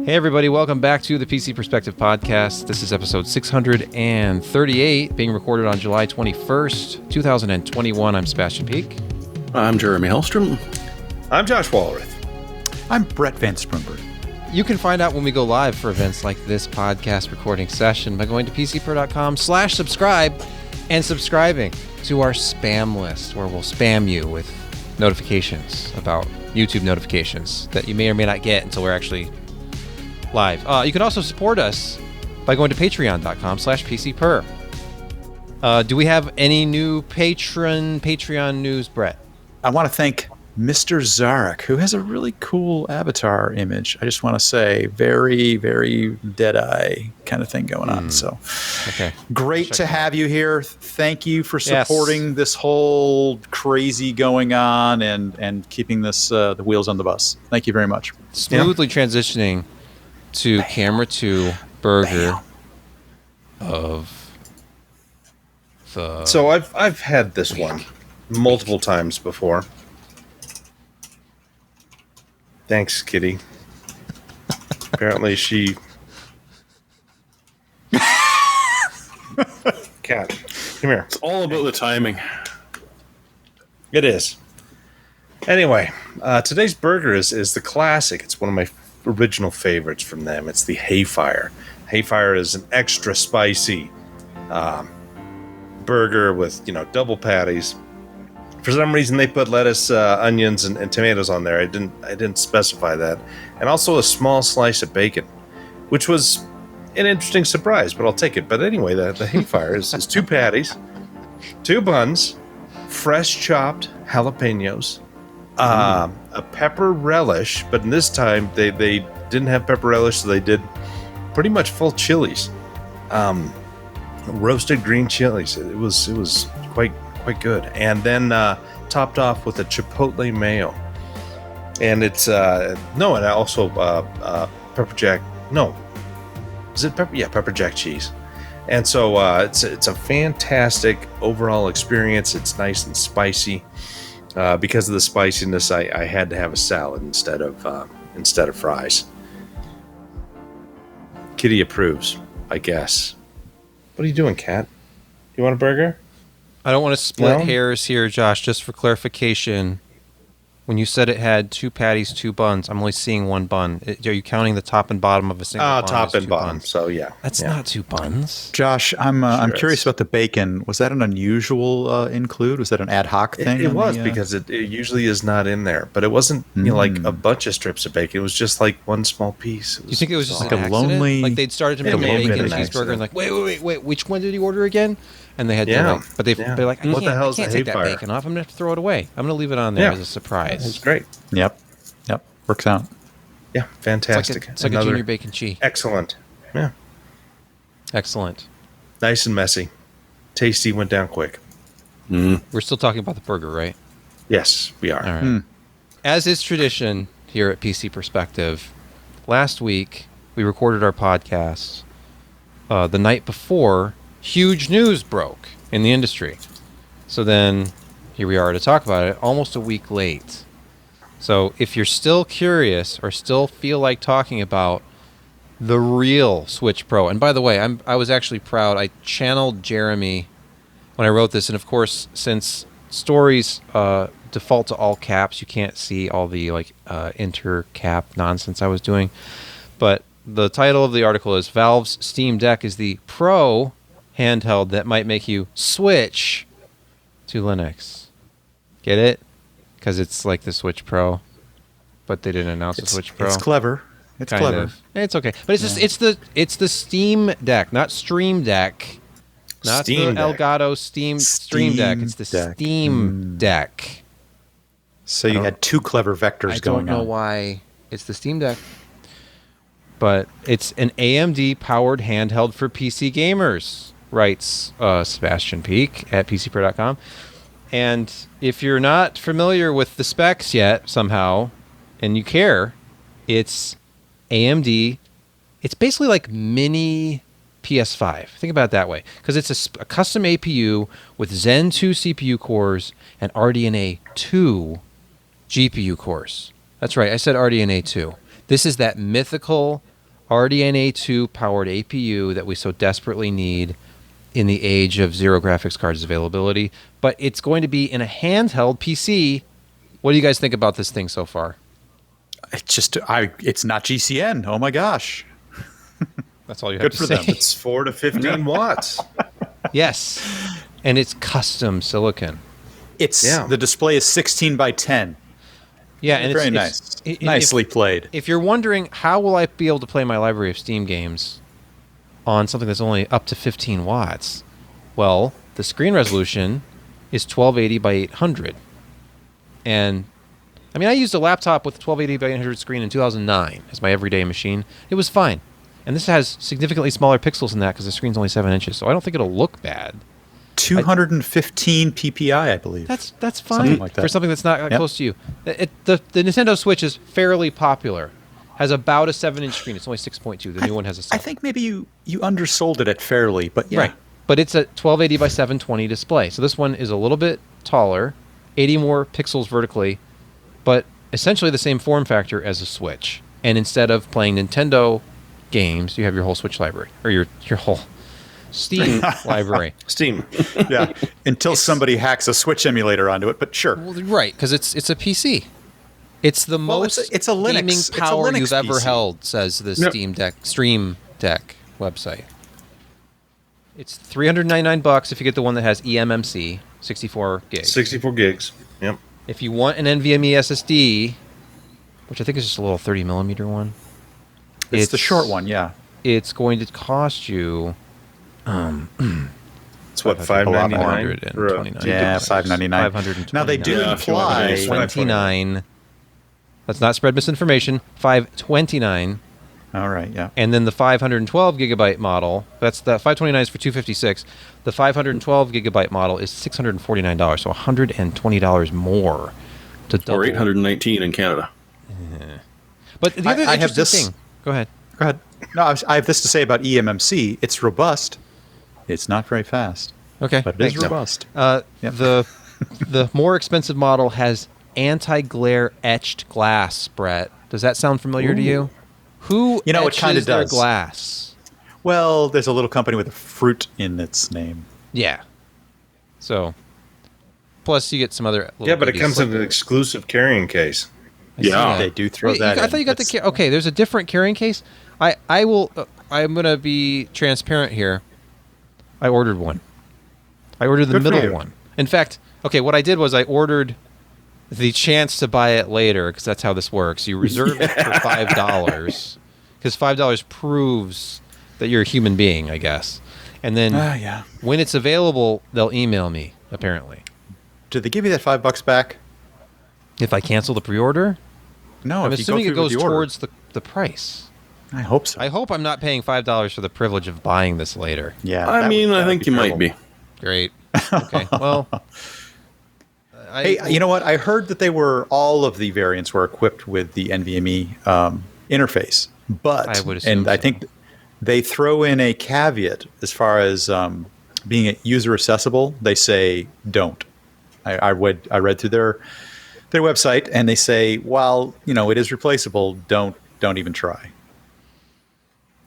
Hey everybody, welcome back to the PC Perspective Podcast. This is episode 638, being recorded on July 21st, 2021. I'm Sebastian Peak. I'm Jeremy Hellstrom. I'm Josh Walrath. I'm Brett Van Sprumberg. You can find out when we go live for events like this podcast recording session by going to pcper.com/subscribe and subscribing to our spam list, where we'll spam you with notifications about YouTube notifications that you may or may not get until we're actually live. You can also support us by going to patreon.com/pcper. Do we have any new Patreon news, Brett? I want to thank Mr. Zarek, who has a really cool avatar image. I just want to say, very, very Deadeye kind of thing going on. So, okay, great to have you here. Thank you for supporting this whole crazy going on and keeping this the wheels on the bus. Thank you very much. Smoothly transitioning to camera 2 burger of the... So I've had this one multiple times before. Thanks, Kitty. Apparently she... Cat, come here. It's all about the timing. It is. Anyway, today's burger is the classic. It's one of my original favorites from them. It's the Hayfire. Hayfire is an extra spicy burger with, double patties. For some reason, they put lettuce, onions, and tomatoes on there. I didn't specify that, and also a small slice of bacon, which was an interesting surprise. But I'll take it. But anyway, the Hayfire is 2 patties, 2 buns, fresh chopped jalapenos, a pepper relish. But in this time, they didn't have pepper relish, so they did pretty much full chilies, roasted green chilies. It was quite good, and then topped off with a chipotle mayo, and it's and also pepper jack. No, is it pepper? Yeah, pepper jack cheese. And so it's a fantastic overall experience. It's nice and spicy. Because of the spiciness, I had to have a salad instead of fries. Kitty approves, I guess. What are you doing, Cat? You want a burger? I don't want to split hairs here, Josh. Just for clarification, when you said it had 2 patties, 2 buns, I'm only seeing 1 bun. Are you counting the top and bottom of a single bun? Top and 2 bottom. buns? So yeah, that's not 2 buns. Josh, I'm curious about the bacon. Was that an unusual include? Was that an ad hoc thing? It was because it usually is not in there, but it wasn't like a bunch of strips of bacon. It was just like 1 small piece. You think it was just like an a accident? lonely? Like they'd started to make a bacon cheeseburger and like, wait, which one did he order again? And they had to but they're like, I can't take that bacon off. I'm going to throw it away. I'm going to leave it on there as a surprise. It's great. Yep. Works out. Yeah, fantastic. It's like a junior bacon cheese. Excellent. Yeah. Excellent. Nice and messy. Tasty, went down quick. We're still talking about the burger, right? Yes, we are. All right. As is tradition here at PC Perspective, last week we recorded our podcast. The night before, huge news broke in the industry. So then here we are to talk about it almost a week late. So if you're still curious or still feel like talking about the real Switch Pro, and by the way, I was actually proud. I channeled Jeremy when I wrote this, and of course, since stories default to all caps, you can't see all the intercap nonsense I was doing. But the title of the article is Valve's Steam Deck is the Pro handheld that might make you switch to Linux. Get it? Because it's like the Switch Pro, but they didn't announce the Switch Pro. It's clever. It's kind clever. Of. It's okay, but it's the Steam Deck, not Stream Deck, not Steam the Deck. Elgato Stream Deck. It's the Steam Deck. So you had 2 clever vectors going on. I don't know why it's the Steam Deck, but it's an AMD powered handheld for PC gamers, writes Sebastian Peak at PCPer.com. And if you're not familiar with the specs yet somehow, and you care, it's AMD. It's basically like mini PS5. Think about it that way. Because it's a custom APU with Zen 2 CPU cores and RDNA 2 GPU cores. That's right, I said RDNA 2. This is that mythical RDNA 2 powered APU that we so desperately need in the age of zero graphics cards availability. But it's going to be in a handheld PC. What do you guys think about this thing so far? It's not GCN. Oh my gosh. That's all you have Good to for say. them. It's 4 to 15 watts. Yes. And it's custom silicon. The display is 16 by 10. Yeah, and Very it's nice. Nicely played. If you're wondering how will I be able to play my library of Steam games on something that's only up to 15 watts, well, the screen resolution is 1280 by 800. And I mean, I used a laptop with a 1280 by 800 screen in 2009 as my everyday machine. It was fine. And this has significantly smaller pixels than that because the screen's only 7 inches, so I don't think it'll look bad. 215 PPI, I believe. That's fine Something like that. for something that's not close to you. The Nintendo Switch is fairly popular. Has about a 7-inch screen. It's only 6.2. The new one has a 7. I think maybe you undersold it at fairly, but yeah. Right. But it's a 1280 by 720 display. So this one is a little bit taller, 80 more pixels vertically, but essentially the same form factor as a Switch. And instead of playing Nintendo games, you have your whole Switch library, or your whole Steam library. Steam. Yeah. Until somebody hacks a Switch emulator onto it, but sure. Well, right, because it's a PC. It's the most it's a Linux. gaming It's a power Linux you've ever PC. held, says the Stream Deck website. It's $399 if you get the one that has eMMC, 64 gigs. 64 gigs. Yep. If you want an NVMe SSD, which I think is just a little 30 millimeter one, It's the short one, yeah. It's going to cost you It's what, $599 $599? Yeah, $599. $529. Now they do Yeah, if you want to imply do $529. Let's not spread misinformation. $529. All right, yeah. And then the 512 gigabyte model, that's the 529 is for $256. The 512 gigabyte model is $649, so $120 more to double. Or 819 in Canada. But the other I have interesting this- thing. Go ahead. Go ahead. No, I have this to say about eMMC. It's robust. It's not very fast, Okay. but it is thanks. robust. Yep. Yep. The more expensive model has anti-glare etched glass, Brett. Does that sound familiar to you? Who You know, it etches kinda their does. glass? Well, there's a little company with a fruit in its name. Yeah. So, plus you get some other. Yeah, but it goodies. comes in an exclusive carrying case. I see Yeah. that. They do throw Wait, that I in. thought you got That's- okay, there's a different carrying case. I will. I'm gonna be transparent here. I ordered one. I ordered the Good for middle you. one. In fact, okay, what I did was I ordered the chance to buy it later because that's how this works. You reserve it for $5 because $5 proves that you're a human being, I guess. And then yeah. when it's available, they'll email me. Apparently, Did they give you that $5 back? if I cancel the pre-order, No, I'm if assuming you it go through goes with the order. towards the price. I hope so. I hope I'm not paying $5 for the privilege of buying this later. yeah. I mean, I think you might be. Great. Okay. Well, Hey, you know what? I heard that all of the variants were equipped with the NVMe interface, but I would assume I so. think they throw in a caveat as far as being user accessible. They say don't. I read through their website, and they say, while it is replaceable, don't even try.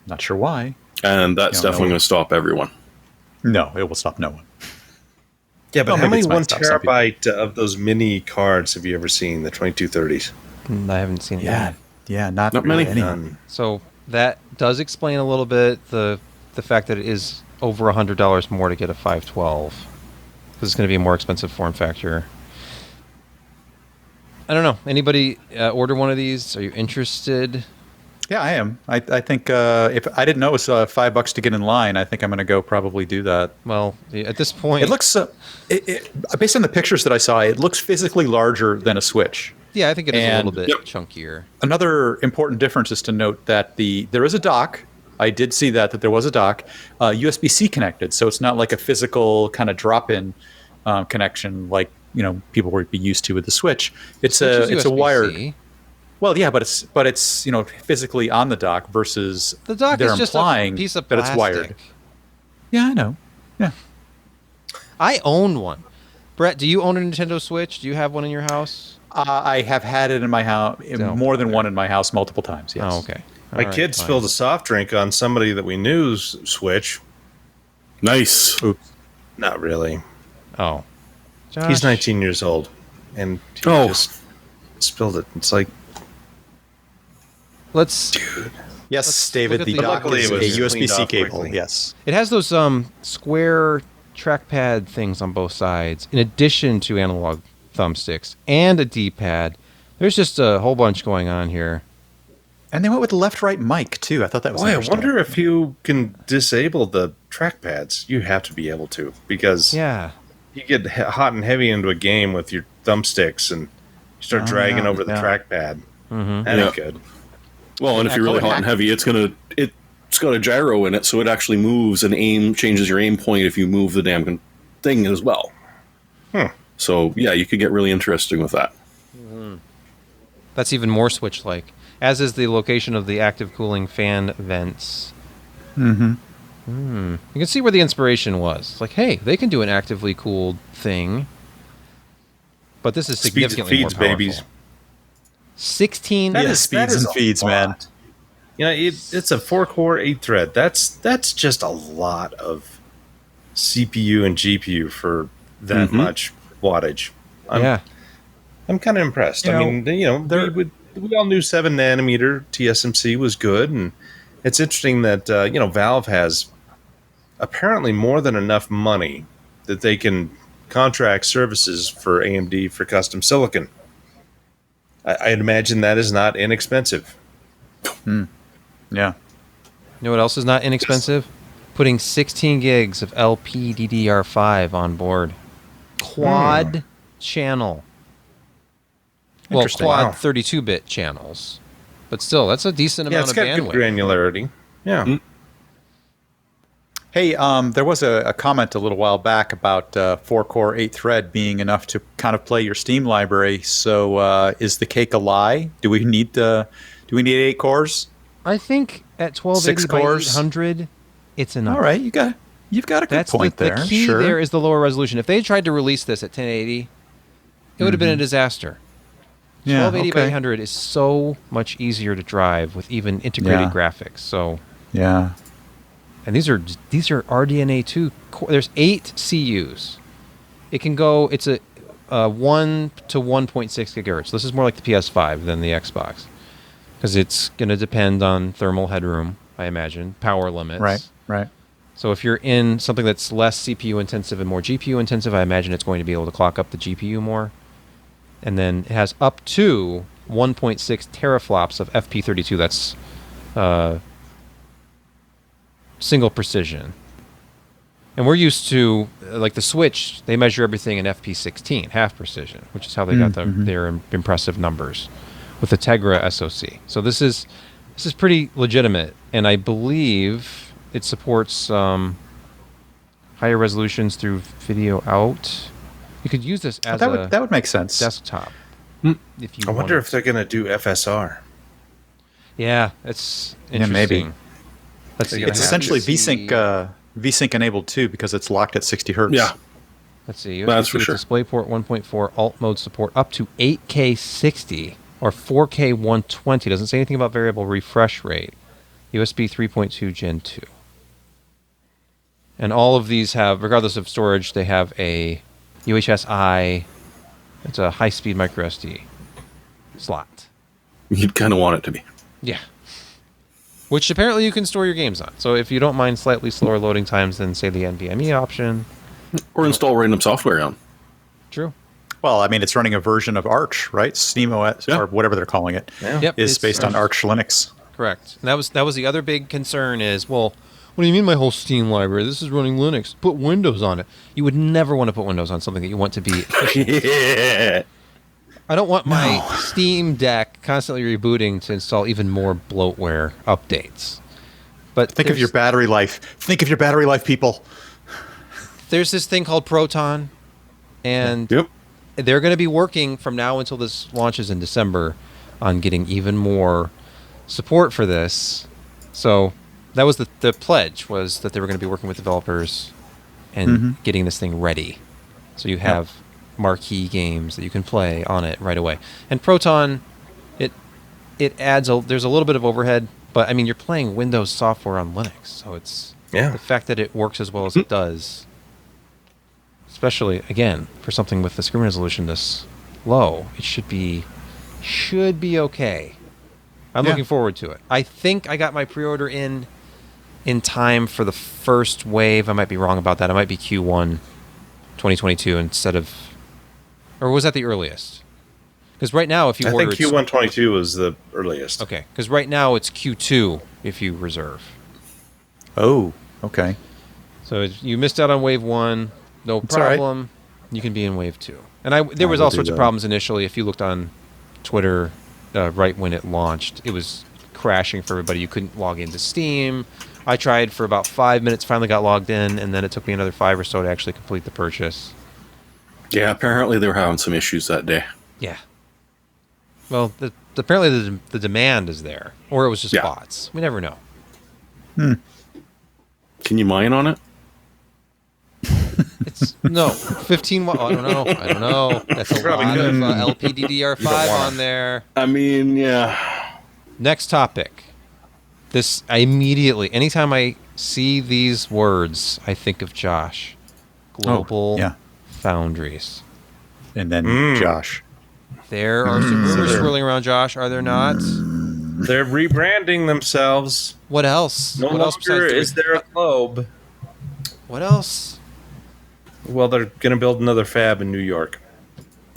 Not sure why. And that's You know, definitely no. going to stop everyone. No, it will stop no one. Yeah, but Well, how maybe many it's my 1 stuff, some people- terabyte of those mini cards have you ever seen? The 2230s? I haven't seen it. Yeah, yet. not Not really many. any. So that does explain a little bit the fact that it is over $100 more to get a 512 because it's going to be a more expensive form factor. I don't know. Anybody order one of these? Are you interested? Yeah, I am. I think if I didn't know it was $5 to get in line, I think I'm going to go probably do that. Well, at this point, It looks, based on the pictures that I saw, it looks physically larger than a Switch. yeah, I think it is a and- little bit Yep. chunkier. Another important difference is to note that there is a dock. I did see that there was a dock, USB-C connected, so it's not like a physical kind of drop-in connection like people would be used to with the Switch. It's Which is it's a USB-C. wired. Well, yeah, but it's physically on the dock versus The dock they're is just implying a piece of that plastic. it's wired. Yeah, I know. Yeah. I own one. Brett, do you own a Nintendo Switch? Do you have one in your house? I have had it in my house, No. more than one in my house multiple times, yes. Oh, okay. My kid spilled a soft drink on somebody that we knew's Switch. Nice. Oops. Not really. Oh. Josh. He's 19 years old, and he just spilled it. It's like, Let's. Yes, Let's David, look at the the- dock Luckily is it a was USB-C cleaned off cable. quickly. Yes. It has those square trackpad things on both sides, in addition to analog thumbsticks and a D-pad. There's just a whole bunch going on here. And they went with the left-right mic, too. I thought that was boy, I interesting. wonder if you can disable the trackpads. You have to be able to, because Yeah. you get hot and heavy into a game with your thumbsticks, and you start dragging over the trackpad. Mm-hmm. That ain't good. Well, and if you're really hot and heavy, it's got a gyro in it, so it actually moves and changes your aim point if you move the damn thing as well. So yeah, you could get really interesting with that. That's even more Switch-like, as is the location of the active cooling fan vents. You can see where the inspiration was. It's like, hey, they can do an actively cooled thing, but this is Speeds and significantly feeds, more powerful. babies. 16. That Yeah, is- speeds that is and a feeds, man. lot. You know, it's a 4-core, 8-thread. That's just a lot of CPU and GPU for that much wattage. I'm kind of impressed. You I know, mean, we all knew 7 nanometer TSMC was good, and it's interesting that Valve has apparently more than enough money that they can contract services for AMD for custom silicon. I'd imagine that is not inexpensive. Yeah. You know what else is not inexpensive? Putting 16 gigs of LPDDR5 on board. Quad channel. Well, Interesting. quad Wow. 32-bit channels. But still, that's a decent Yeah, amount it's of got good bandwidth. granularity. Yeah. Hey, there was a comment a little while back about 4-core, 8-thread being enough to kind of play your Steam library. So is the cake a lie? Do we need 8 cores? I think at 1280 6 by cores. 800, it's enough. All right, you've got a good That's point the there. key. Sure. There is the lower resolution. If they tried to release this at 1080, it would have been a disaster. Yeah, 1280 by okay. 800 is so much easier to drive with even integrated Yeah. graphics. So, Yeah. and these are RDNA2. There's 8 CUs. It can go. It's a 1 to 1.6 gigahertz. This is more like the PS5 than the Xbox, because it's going to depend on thermal headroom, I imagine, power limits. Right. So if you're in something that's less CPU intensive and more GPU intensive, I imagine it's going to be able to clock up the GPU more. And then it has up to 1.6 teraflops of FP32. That's single precision. And we're used to, like the Switch, they measure everything in FP16, half precision, which is how they got their impressive numbers with the Tegra SoC. So this is pretty legitimate, and I believe it supports higher resolutions through video out. You could use this as that would make sense. desktop. If you I wonder wanted. if they're going to do FSR. Yeah, it's Yeah, interesting. maybe. Let's see. It's I have essentially to see- VSync enabled too because it's locked at 60 hertz. Yeah. Let's see. That's USB for with sure. DisplayPort 1.4 alt mode support up to 8K 60 or 4K 120. Doesn't say anything about variable refresh rate. USB 3.2 Gen 2. And all of these have, regardless of storage, they have a UHS-I. It's a high-speed micro SD slot. You'd kind of want it to be. Yeah. Which apparently you can store your games on. So if you don't mind slightly slower loading times than, say, the NVMe option. Or install random software on. True. Well, I mean, it's running a version of Arch, right? SteamOS Yeah. or whatever they're calling it is Yep, it's based on Arch Linux. Correct. And that was the other big concern is, well, what do you mean my whole Steam library? This is running Linux. Put Windows on it. You would never want to put Windows on something that you want to be efficient. Yeah. I don't want my Steam Deck constantly rebooting to install even more bloatware updates. But Think of your battery life. Think of your battery life, people. there's this thing called Proton, and Yep. they're going to be working from now until this launches in December on getting even more support for this. So that was the pledge, was that they were going to be working with developers and getting this thing ready. So you have marquee games that you can play on it right away. And Proton, it adds there's a little bit of overhead But I mean, you're playing Windows software on Linux, so it's the fact that it works as well as it does, especially again for something with the screen resolution this low, it should be okay. I'm looking forward to it. I think I got my pre-order in time for the first wave. I might be wrong about that. It might be Q1 2022 instead of, or was that the earliest? Because right now, if you order, I think Q1 22 was the earliest. Okay, because right now it's Q2 if you reserve. Oh, okay. So you missed out on wave 1. No problem. Right. You can be in wave 2. And there was all sorts of problems initially. If you looked on Twitter right when it launched, it was crashing for everybody. You couldn't log into Steam. I tried for about 5 minutes, finally got logged in, and then it took me another 5 or so to actually complete the purchase. Yeah, apparently they were having some issues that day. Yeah. Well, apparently the demand is there, or it was just bots. We never know. Can you mine on it? It's 15. I don't know. That's a lot of LPDDR5 on there. I mean, yeah. Next topic. This anytime I see these words, I think of Josh. GlobalFoundries. And then Josh. There are some rumors swirling around, Josh, are there not? They're rebranding themselves. What else? No longer is there a globe. What else? Well, they're going to build another fab in New York.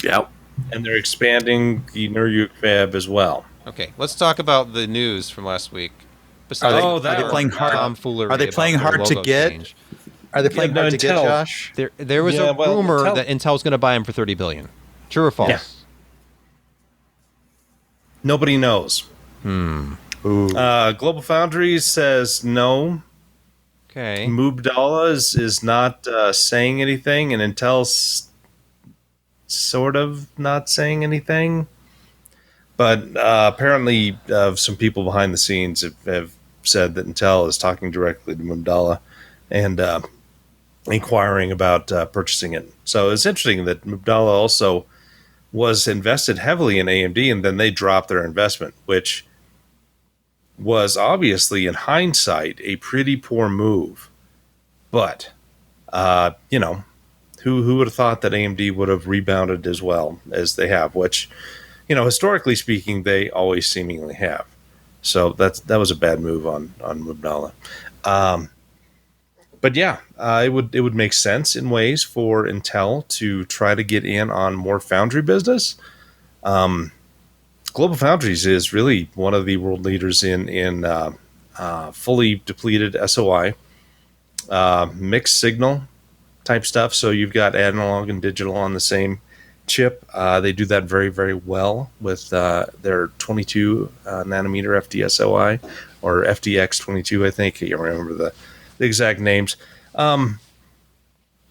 Yep. And they're expanding the Nuremberg fab as well. Okay, let's talk about the news from last week. Are they playing hard? Are they playing hard to get? Change. Are they playing hard to get, Josh? There was a rumor that Intel's going to buy them for $30 billion. True or false? Yeah. Nobody knows. GlobalFoundries says no. Okay. Mubdala is not saying anything, and Intel's sort of not saying anything. But apparently, some people behind the scenes have said that Intel is talking directly to Mubdala and inquiring about purchasing it. So it's interesting that Mubdala also was invested heavily in AMD, and then they dropped their investment, which was obviously, in hindsight, a pretty poor move. But, who would have thought that AMD would have rebounded as well as they have, which, historically speaking, they always seemingly have. So that was a bad move on Mubdala. But yeah, it would make sense in ways for Intel to try to get in on more foundry business. GlobalFoundries is really one of the world leaders in fully depleted SOI, mixed signal type stuff. So you've got analog and digital on the same chip. They do that very, very well with their 22 nanometer FDSOI or FDX 22, I think. I can't remember the exact names.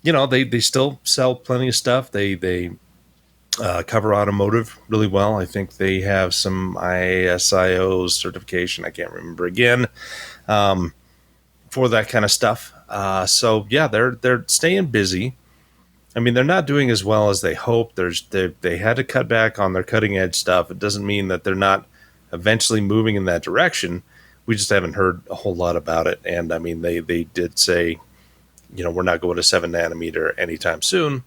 They still sell plenty of stuff. They cover automotive really well. I think they have some ISIO certification. I can't remember again for that kind of stuff. So yeah, they're staying busy. I mean, they're not doing as well as they hoped. They had to cut back on their cutting edge stuff. It doesn't mean that they're not eventually moving in that direction. We just haven't heard a whole lot about it. And I mean, they did say, we're not going to 7 nanometer anytime soon.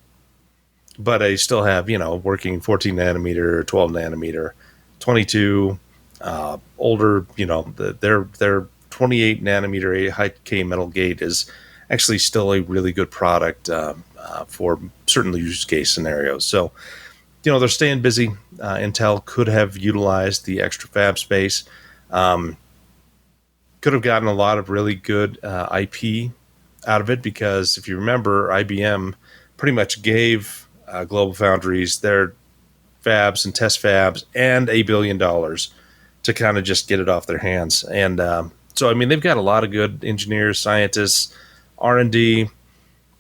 But I still have, working 14 nanometer, 12 nanometer, 22, older, their 28 nanometer high K metal gate is actually still a really good product for certain use case scenarios. So, they're staying busy. Intel could have utilized the extra fab space. Could have gotten a lot of really good IP out of it, because if you remember, IBM pretty much gave GlobalFoundries their fabs and test fabs and $1 billion to kind of just get it off their hands. And so, I mean, they've got a lot of good engineers, scientists, R&D,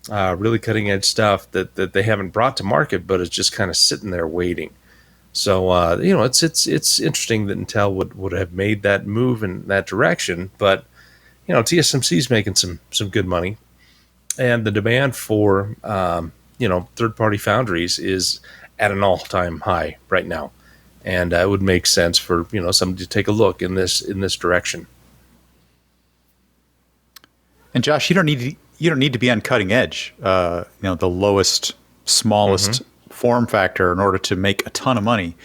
really cutting edge stuff that they haven't brought to market, but it's just kind of sitting there waiting. So, it's interesting that Intel would have made that move in that direction, but, TSMC is making some good money, and the demand for, third-party foundries is at an all-time high right now. and it would make sense for somebody to take a look in this direction. And Josh, you don't need to be on cutting edge. The lowest, smallest form factor in order to make a ton of money.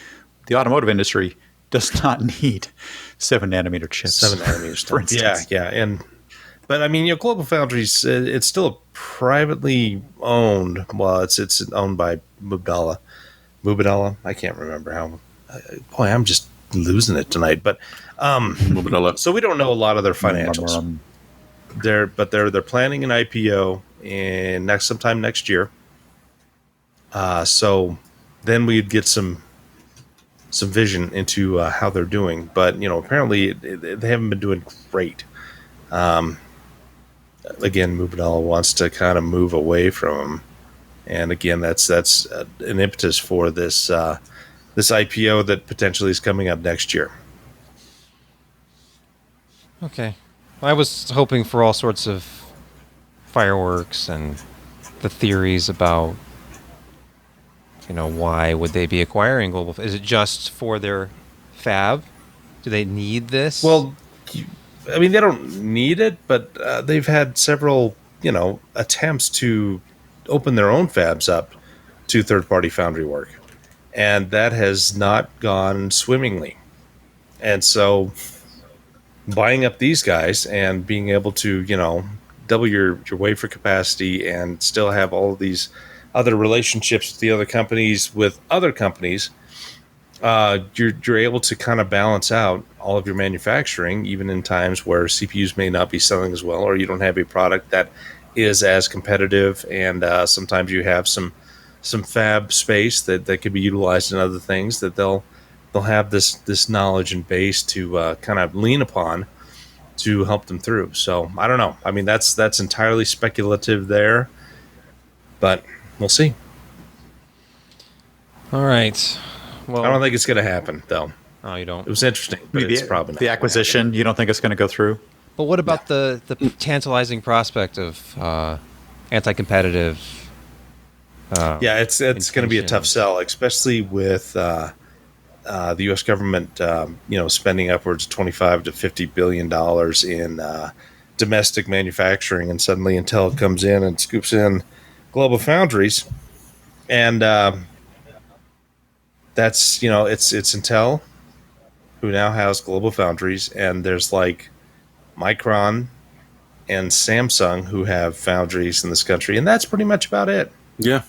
The automotive industry does not need 7-nanometer chips. 7-nanometer for instance. Yeah. But I mean, GlobalFoundries, it's still privately owned. Well, it's owned by Mubadala. I can't remember how. Boy, I'm just losing it tonight. But so we don't know a lot of their financials. They're planning an IPO sometime next year. So then we'd get some vision into how they're doing. But apparently they haven't been doing great. Again, Mubadala wants to kind of move away from them, and again, that's an impetus for this IPO that potentially is coming up next year. Okay. I was hoping for all sorts of fireworks and the theories about, why would they be acquiring Global? Is it just for their fab? Do they need this? Well, I mean, they don't need it, but they've had several, attempts to open their own fabs up to third-party foundry work, and that has not gone swimmingly. And so buying up these guys and being able to, double your wafer capacity and still have all of these other relationships with the other companies, you're able to kind of balance out all of your manufacturing, even in times where CPUs may not be selling as well, or you don't have a product that is as competitive, and sometimes you have some fab space that could be utilized in other things, that they'll have this knowledge and base to kind of lean upon to help them through. So I don't know. I mean, that's entirely speculative there, but we'll see. All right. Well, I don't think it's going to happen, though. Oh, you don't? It was interesting, but it's probably not. The acquisition, you don't think it's going to go through? But what about the tantalizing prospect of anti-competitive? Yeah, it's going to be a tough sell, especially with the U.S. government, spending upwards of $25 to $50 billion in domestic manufacturing, and suddenly Intel comes in and scoops in GlobalFoundries, and that's it's Intel who now has GlobalFoundries, and there's like Micron and Samsung who have foundries in this country, and that's pretty much about it. Yeah.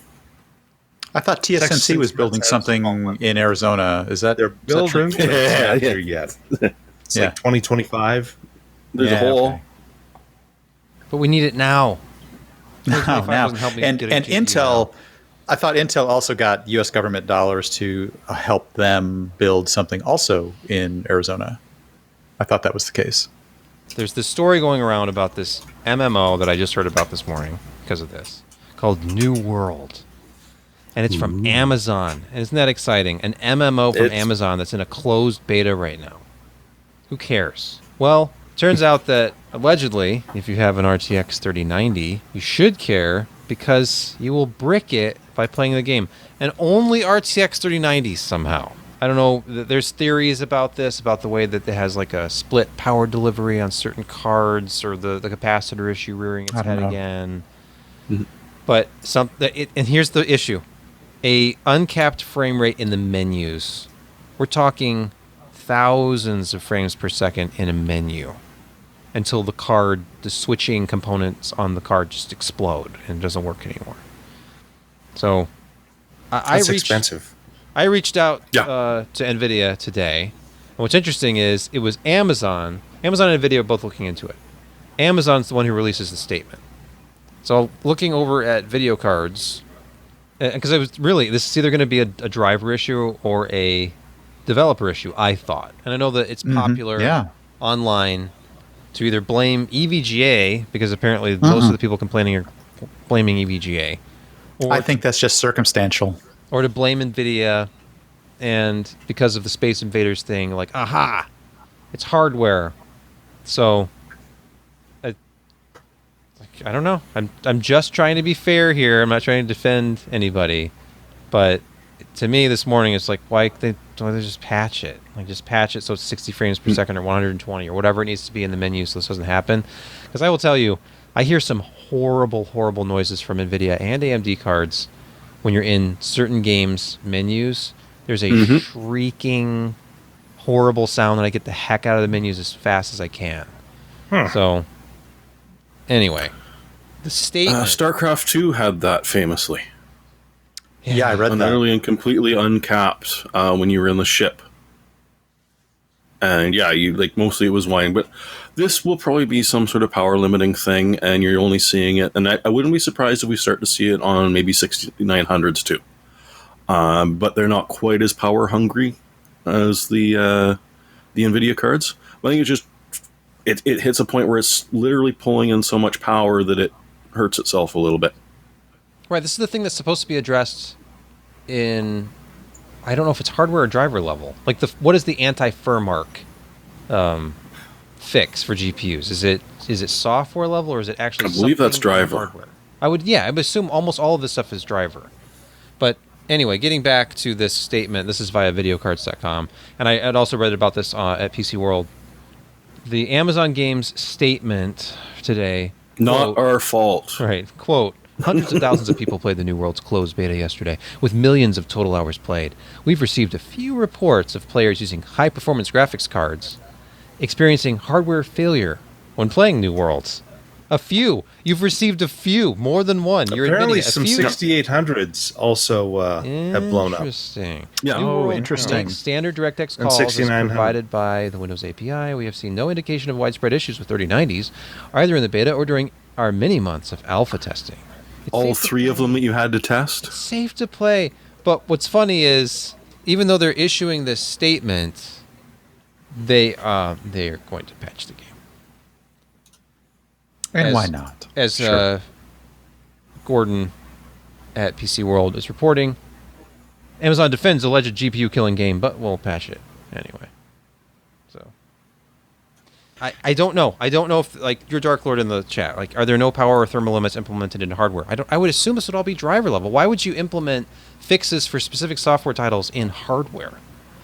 I thought TSMC was building something in Arizona. Is that They're building true? not here yet. It's like 2025. There's a hole. Okay. But we need it now. Now. Doesn't help me And get a GPU Intel, now. I thought Intel also got U.S. government dollars to help them build something also in Arizona. I thought that was the case. There's this story going around about this MMO that I just heard about this morning because of this, called New World. And it's from Amazon. And isn't that exciting? An MMO from Amazon that's in a closed beta right now. Who cares? Well, turns out that allegedly, if you have an RTX 3090, you should care because you will brick it by playing the game. And only RTX 3090s somehow. I don't know. There's theories about this, about the way that it has like a split power delivery on certain cards, or the capacitor issue rearing its head again. Mm-hmm. But and here's the issue. A uncapped frame rate in the menus. We're talking thousands of frames per second in a menu until the switching components on the card just explode and it doesn't work anymore. So That's expensive. I reached out to NVIDIA today. And what's interesting is it was Amazon and NVIDIA are both looking into it. Amazon's the one who releases the statement. So looking over at video cards, because this is either going to be a driver issue or a developer issue, I thought. And I know that it's popular online to either blame EVGA, because apparently most of the people complaining are blaming EVGA. I think that's just circumstantial. Or to blame NVIDIA, and because of the Space Invaders thing, like, aha, it's hardware. So, I don't know. I'm just trying to be fair here. I'm not trying to defend anybody, but to me this morning, it's like, why don't they just patch it? Like, just patch it so it's 60 frames per second or 120 or whatever it needs to be in the menu so this doesn't happen. Because I will tell you, I hear some horrible, horrible noises from NVIDIA and AMD cards when you're in certain games menus. There's a shrieking, horrible sound that I get the heck out of the menus as fast as I can. So, anyway, the statement. StarCraft 2 had that famously. Yeah, I read that. Entirely and completely uncapped when you were in the ship. And yeah, mostly it was whining. But this will probably be some sort of power limiting thing, and you're only seeing it. And I wouldn't be surprised if we start to see it on maybe 6900s too. But they're not quite as power hungry as the NVIDIA cards. I think it's just it hits a point where it's literally pulling in so much power that it hurts itself a little bit. Right, this is the thing that's supposed to be addressed in, I don't know if it's hardware or driver level. Like, what is the anti-Furmark fix for GPUs? Is it software level, or is it actually? I believe that's driver. Hardware? I would assume almost all of this stuff is driver. But anyway, getting back to this statement, this is via videocards.com, and I had also read about this at PC World. The Amazon Games statement today. Not our fault. Right. Quote, hundreds of thousands of people played the New World's closed beta yesterday, with millions of total hours played. We've received a few reports of players using high-performance graphics cards experiencing hardware failure when playing New Worlds. A few. You've received a few. More than one. You're apparently admitting some 6800s also have blown up. Interesting. Yeah. New World interesting. makes standard DirectX And calls as 6900. provided by the Windows API. We have seen no indication of widespread issues with 3090s, either in the beta or during our mini months of alpha testing. It's All safe to three of play. them that you had to test? Safe to play. But what's funny is, even though they're issuing this statement, they're going to patch the game. And why not? As Sure. Gordon at PC World is reporting, Amazon defends alleged GPU killing game, but we'll patch it anyway. So I don't know. I don't know if, like, your Dark Lord in the chat, like, are there no power or thermal limits implemented into hardware? I would assume this would all be driver level. Why would you implement fixes for specific software titles in hardware?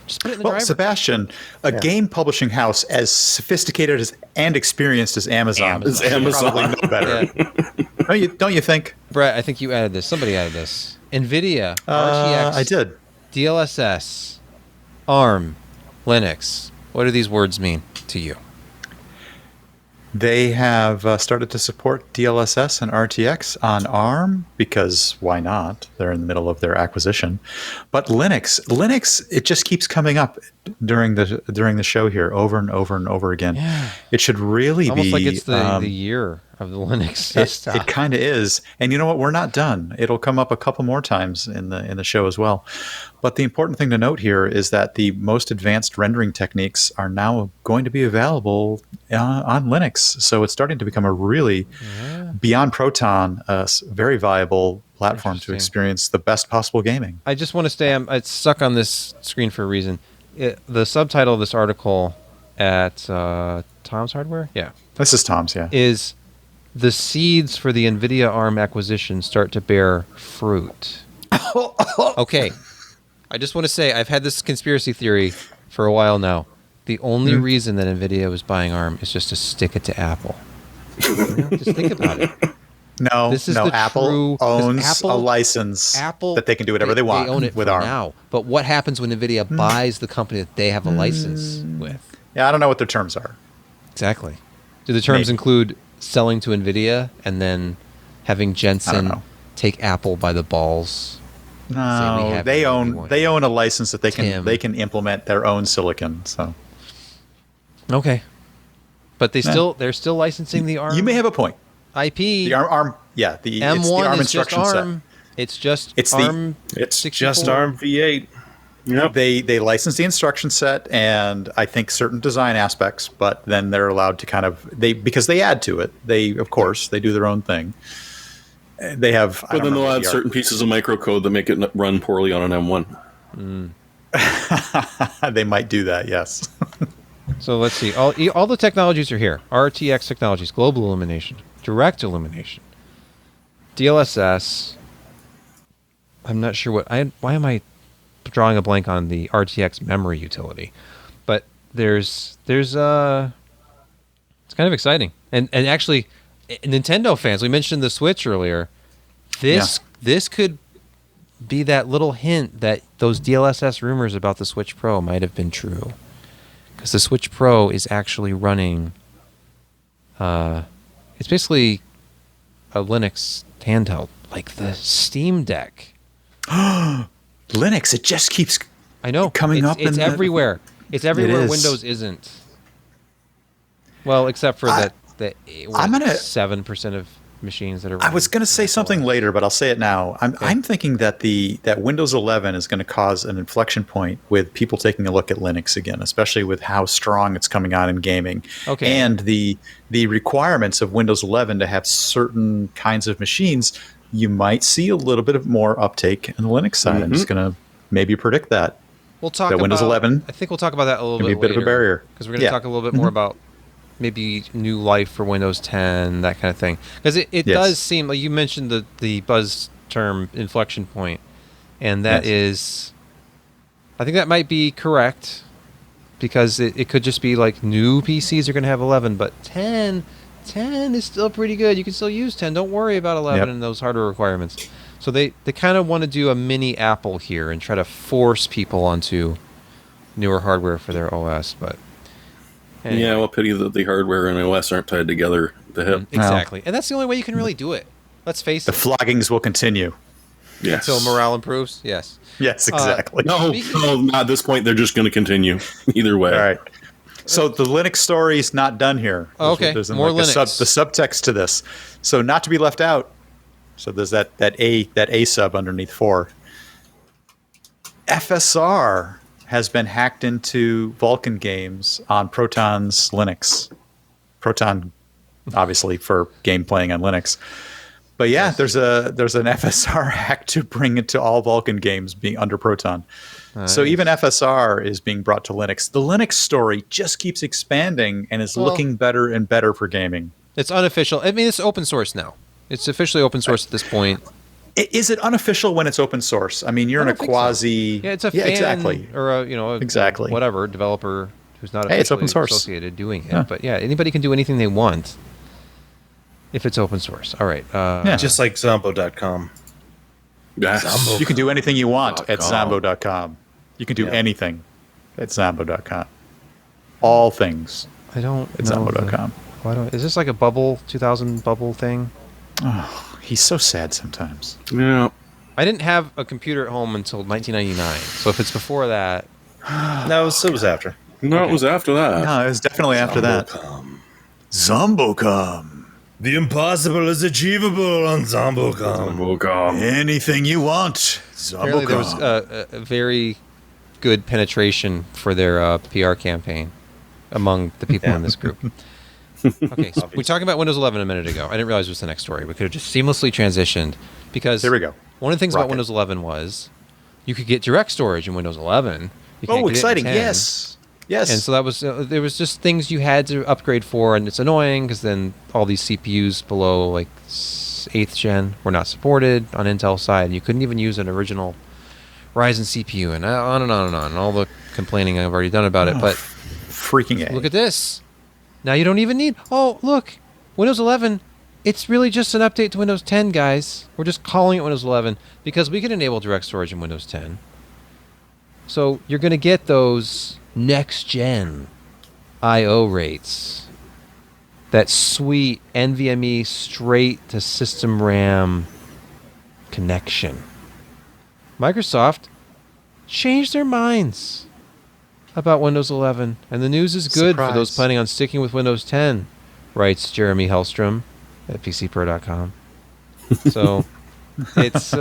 Just put it in the Well, driver. Sebastian, a game publishing house as sophisticated and experienced as Amazon, Is Amazon. probably know better. Yeah. Don't you think? Brett, I think you added this. Somebody added this. NVIDIA, RTX, I did. DLSS, ARM, Linux. What do these words mean to you? They have started to support DLSS and RTX on ARM because why not? They're in the middle of their acquisition. But Linux, it just keeps coming up during the show here over and over and over again. Yeah. It should really Almost be like it's the year of the Linux desktop. It kind of is, and you know what? We're not done. It'll come up a couple more times in the show as well. But the important thing to note here is that the most advanced rendering techniques are now going to be available on Linux. So it's starting to become a really, beyond Proton, a very viable platform to Interesting. experience the best possible gaming. I just want to stay. It's stuck on this screen for a reason. The subtitle of this article at Tom's Hardware, This is Tom's, yeah. is the seeds for the NVIDIA ARM acquisition start to bear fruit. Okay. I just want to say I've had this conspiracy theory for a while now. The only reason that NVIDIA was buying ARM is just to stick it to Apple. Just think about it. No, This is no. the Apple true- 'cause owns Apple- a license Apple, that they can do whatever they want They own it with for ARM. now. But what happens when NVIDIA buys the company that they have a license with? Yeah, I don't know what their terms are. Exactly. Do the terms Maybe. include selling to NVIDIA and then having I don't Jensen know. take Apple by the balls? Say we No, have they it, we own want they it. own a license that Tim. they can implement their own silicon. So Okay. But they're still licensing the ARM you may have a point. IP. The ARM yeah, it's the M1 ARM is just instruction ARM. It's just It's the- ARM. It's 64. just ARM V8. set. Yep. They license the instruction set and I think certain design aspects, but then they're allowed to because they add to it. They do their own thing. They have But then they'll add certain pieces of microcode that make it run poorly on an M1. they might do that, yes. So let's see. All the technologies are here. RTX technologies, global illumination, direct illumination, DLSS. I'm not sure why am I drawing a blank on the RTX memory utility, but there's it's kind of exciting. And actually, Nintendo fans, we mentioned the Switch earlier. This could be that little hint that those DLSS rumors about the Switch Pro might have been true, because the Switch Pro is actually running. It's basically a Linux handheld, like the Steam Deck. Linux, it just keeps coming up. It's everywhere. It's everywhere. Windows isn't. Well, except for that 7% of machines that are running. I was going to say something later, but I'll say it now. I'm thinking that that Windows 11 is going to cause an inflection point with people taking a look at Linux again, especially with how strong it's coming on in gaming. Okay. And the requirements of Windows 11 to have certain kinds of machines, you might see a little bit of more uptake in the Linux side. I'm just going to maybe predict that. We'll talk about Windows 11. I think we'll talk about that a little bit later. Be a bit of a barrier. Because we're going to talk a little bit more about maybe new life for Windows 10, that kind of thing. Because it does seem, like you mentioned the buzz term inflection point, and that is, I think that might be correct, because it could just be like new PCs are going to have 11, but 10 is still pretty good. You can still use 10. Don't worry about 11 and those hardware requirements. So they kind of want to do a mini Apple here and try to force people onto newer hardware for their OS, but anyway. Yeah, well, pity that the hardware and OS aren't tied together at the hip. Exactly. And that's the only way you can really do it. Let's face it. The floggings will continue. Yes. Until morale improves? Yes. Yes, exactly. No, at this point, they're just going to continue. Either way. All right. So the Linux story is not done here. Okay, there's more Linux. The subtext to this. So not to be left out. So there's that A sub underneath 4. FSR has been hacked into Vulkan games on Proton's Linux. Proton, obviously, for game playing on Linux. But yeah, there's an FSR hack to bring it to all Vulkan games being under Proton. Nice. So even FSR is being brought to Linux. The Linux story just keeps expanding and is looking better and better for gaming. It's unofficial. I mean, it's open source now. It's officially open source at this point. Is it unofficial when it's open source? I mean, you're in a quasi... So. Yeah, it's a fan exactly. Or a whatever developer who's not officially it's open source. Associated doing it. Yeah. But yeah, anybody can do anything they want if it's open source. All right. Just like Zombo.com. Yes. You can do anything you want at Zombo.com. You can do anything at Zombo.com. All things. I don't at Zombo.com. Is this like a 2000 bubble thing? Oh, he's so sad sometimes. Yeah. I didn't have a computer at home until 1999. So if it's before that... No, it was after. No, it was after that. No, it was definitely after that. Zombocom. The impossible is achievable on Zombocom. Anything you want. Zombocom. Apparently there was a very good penetration for their PR campaign among the people in this group. Okay, so we talked about Windows 11 a minute ago. I didn't realize it was the next story. We could have just seamlessly transitioned because there we go. One of the things about Windows 11 was you could get DirectStorage in Windows 11. Exciting! Yes. And so that was there was just things you had to upgrade for, and it's annoying because then all these CPUs below like 8th gen were not supported on Intel side, and you couldn't even use an original Ryzen CPU, and on and on and on. And all the complaining I've already done about it, but freaking A. Look at this. Now you don't even need... Oh, look. Windows 11, it's really just an update to Windows 10, guys. We're just calling it Windows 11 because we can enable DirectStorage in Windows 10. So you're going to get those next-gen I.O. rates. That sweet NVMe straight to system RAM connection. Microsoft changed their minds about Windows 11, and the news is good for those planning on sticking with Windows 10, writes Jeremy Hellstrom at PCPro.com. So it's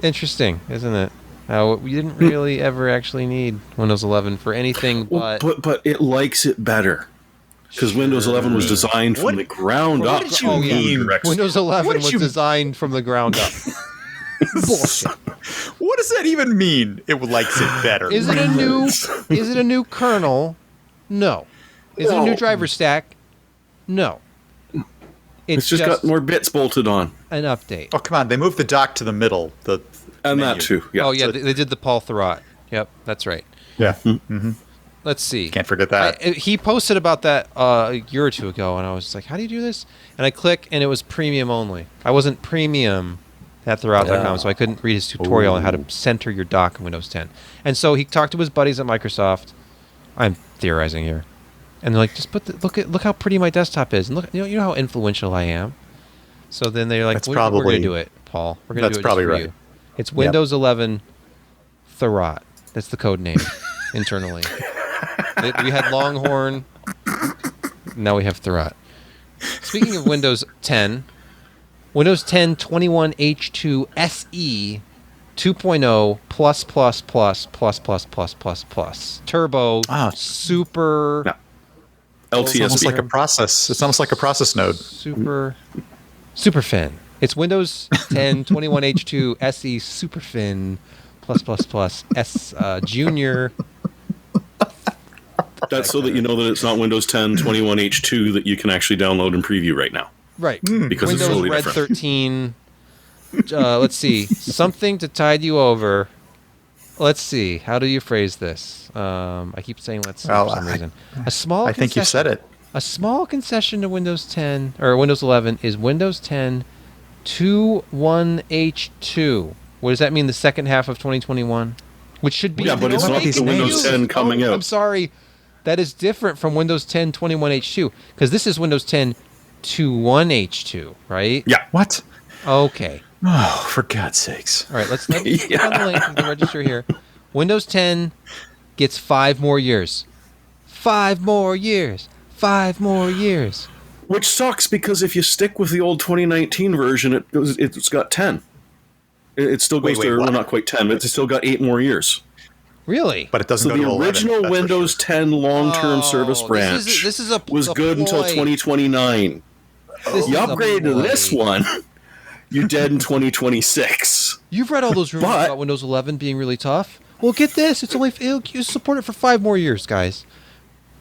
interesting, isn't it? How we didn't really ever actually need Windows 11 for anything but... But it likes it better. Because Windows 11 was designed from the ground up. What did you mean? Windows 11 was designed from the ground up. Bullshit. What does that even mean? It likes it better. Is it a new kernel? No. Is it a new driver stack? No. It's just got more bits bolted on. An update. Oh, come on. They moved the dock to the middle. And menu. that too. Yeah. Oh yeah, they did the Paul Thurrott. Yep, that's right. Yeah. Let's see. Can't forget that. He posted about that a year or two ago, and I was like, "How do you do this?" And I click, and it was premium only. I wasn't premium at Thurrott.com, so I couldn't read his tutorial on how to center your dock in Windows 10. And so he talked to his buddies at Microsoft. I'm theorizing here, and they're like, "Just look how pretty my desktop is, and look, you know how influential I am." So then they're like, we're going to do it, Paul. We're going to do it probably just for right. you. It's Windows 11 Thurrott. That's the code name internally. We had Longhorn. Now we have Thurrott. Speaking of Windows 10, Windows 10 21H2 SE 2.0 plus turbo super. Yeah. It's almost LTSB. like a process. It's almost like a process node. Super fin. It's Windows 10 21H2 SE super fin S Junior. That's so that you know that it's not Windows 10 21H2 that you can actually download and preview right now. Right. Because Windows it's totally Red different. 13. Let's see. Something to tide you over. Let's see. How do you phrase this? I keep saying let's see for some reason. A small I think you said it. A small concession to Windows 10 or Windows 11 is Windows 10 21H2. What does that mean? The second half of 2021, which should be Yeah, but it's not the Windows 10 coming out. I'm sorry, that is different from Windows 10 21H2 because this is Windows 10 21H2, right? Yeah. What? Okay. Oh, for God's sakes. All right. Let's click on the link. You can register here. Windows 10 gets 5 more years. 5 more years. 5 more years. Which sucks because if you stick with the old 2019 version, it's got 10. It still goes Wait, to, well, what? not quite 10, but it's still got 8 more years. Really? But it doesn't So go the to 11, original that's for Windows sure. 10 long-term service branch This is a was good until ploy. 2029. This You is a upgrade to ploy. this one, you're dead in 2026. You've read all those rumors But- about Windows 11 being really tough. Well, get this. You support it for 5 more years, guys.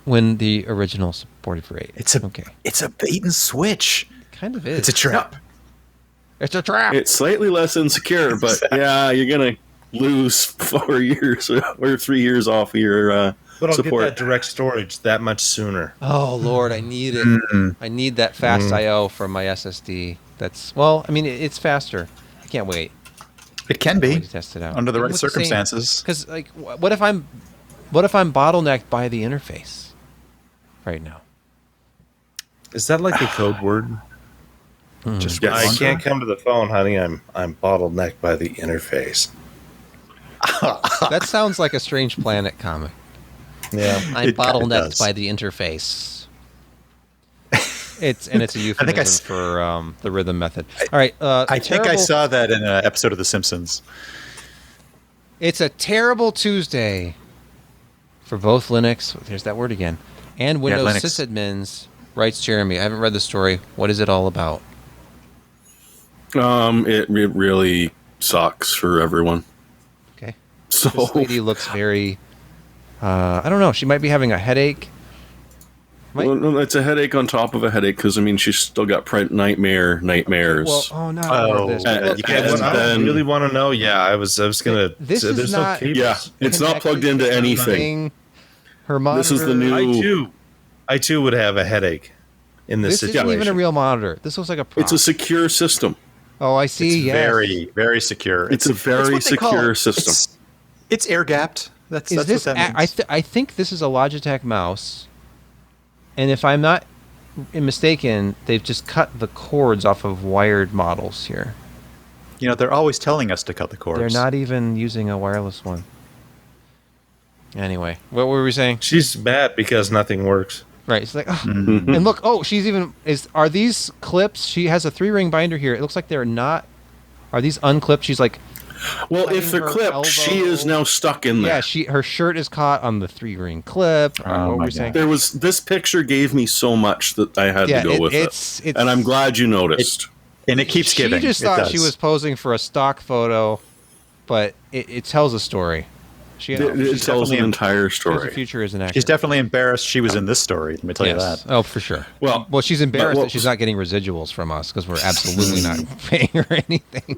When the original supported for 8. It's a bait and switch. Kind of is. It's a trap. It's a trap. It's slightly less insecure, but yeah, you're going to lose 4 years or 3 years off of your But I'll support. get that direct storage that much sooner. Oh Lord, I need it. I need that fast I/O from my SSD. It's faster. I can't wait. It can be to test it out under the right circumstances. Because what if I'm bottlenecked by the interface right now? Is that like a code word? Just Yes. I can't come to the phone, honey. I'm bottlenecked by the interface. That sounds like a Strange Planet comic. Yeah. I'm It kinda bottlenecked does. by the interface. It's a euphemism for the rhythm method. All right, I think I saw that in an episode of The Simpsons. It's a terrible Tuesday for both Linux. There's that word again, and Windows Linux. sysadmins. Writes Jeremy. I haven't read the story. What is it all about? It really sucks for everyone. Okay. So This lady looks very. I don't know. She might be having a headache. well, no, it's a headache on top of a headache because she's still got nightmares. Well, no. Oh, This. and- You can't, and I then- really want to know. Yeah, I was gonna. This say, is there's not- no cables. Yeah, it's not plugged into anything. Her monitor. This is the new. I too would have a headache in this, This situation. isn't even a real monitor. This looks like a prop. It's a secure system. Oh, I see. It's yes. very, very secure. It's a very what they call secure it. system. It's air gapped. That's Is this? what that means. I think this is a Logitech mouse, and if I'm not mistaken, they've just cut the cords off of wired models here. They're always telling us to cut the cords. They're not even using a wireless one. Anyway, what were we saying? She's mad because nothing works. Right, it's like, and look, she's even are these clips? She has a 3-ring binder here. It looks like they're not. Are these unclipped? She's like, Well, if they're her clipped, she elbow. is now stuck in there. yeah, her shirt is caught on the 3-ring clip. Oh, what were my we saying? There was this picture gave me so much that I had Yeah, to go with it's and I'm glad you noticed. And it keeps giving. She just It thought does. she was posing for a stock photo, but it tells a story. She It tells an entire the story. future isn't accurate. She's definitely embarrassed she was in this story. Let me tell you that. Oh, for sure. Well, she's embarrassed but that she's not getting residuals from us because we're absolutely not paying her anything,